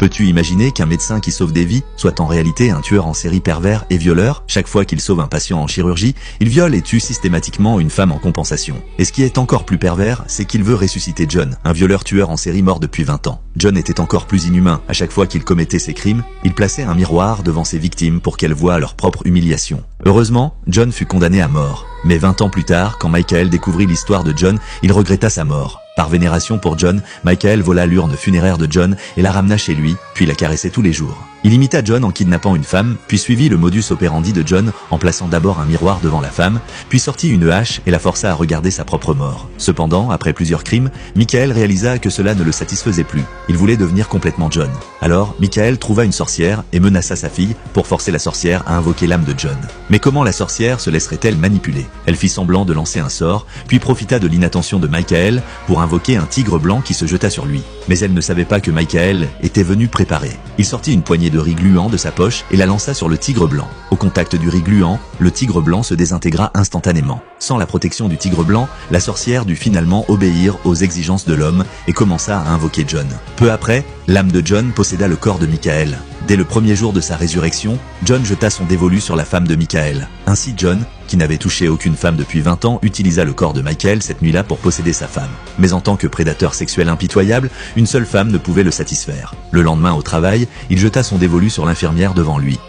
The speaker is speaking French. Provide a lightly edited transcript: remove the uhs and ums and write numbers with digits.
Peux-tu imaginer qu'un médecin qui sauve des vies soit en réalité un tueur en série pervers et violeur? Chaque fois qu'il sauve un patient en chirurgie, il viole et tue systématiquement une femme en compensation. Et ce qui est encore plus pervers, c'est qu'il veut ressusciter John, un violeur-tueur en série mort depuis 20 ans. John était encore plus inhumain. À chaque fois qu'il commettait ses crimes, il plaçait un miroir devant ses victimes pour qu'elles voient leur propre humiliation. Heureusement, John fut condamné à mort. Mais 20 ans plus tard, quand Michael découvrit l'histoire de John, il regretta sa mort. Par vénération pour John, Michael vola l'urne funéraire de John et la ramena chez lui, puis la caressait tous les jours. Il imita John en kidnappant une femme, puis suivit le modus operandi de John en plaçant d'abord un miroir devant la femme, puis sortit une hache et la força à regarder sa propre mort. Cependant, après plusieurs crimes, Michael réalisa que cela ne le satisfaisait plus. Il voulait devenir complètement John. Alors, Michael trouva une sorcière et menaça sa fille pour forcer la sorcière à invoquer l'âme de John. Mais comment la sorcière se laisserait-elle manipuler? Elle fit semblant de lancer un sort, puis profita de l'inattention de Michael pour invoquer un tigre blanc qui se jeta sur lui. Mais elle ne savait pas que Michael était venu préparé. Il sortit une poignée de riz gluant de sa poche et la lança sur le tigre blanc. Au contact du riz gluant, le tigre blanc se désintégra instantanément. Sans la protection du tigre blanc, la sorcière dut finalement obéir aux exigences de l'homme et commença à invoquer John. Peu après, l'âme de John posséda le corps de Michael. Dès le premier jour de sa résurrection, John jeta son dévolu sur la femme de Michael. Ainsi John, qui n'avait touché aucune femme depuis 20 ans, utilisa le corps de Michael cette nuit-là pour posséder sa femme. Mais en tant que prédateur sexuel impitoyable, une seule femme ne pouvait le satisfaire. Le lendemain au travail, il jeta son dévolu sur l'infirmière devant lui.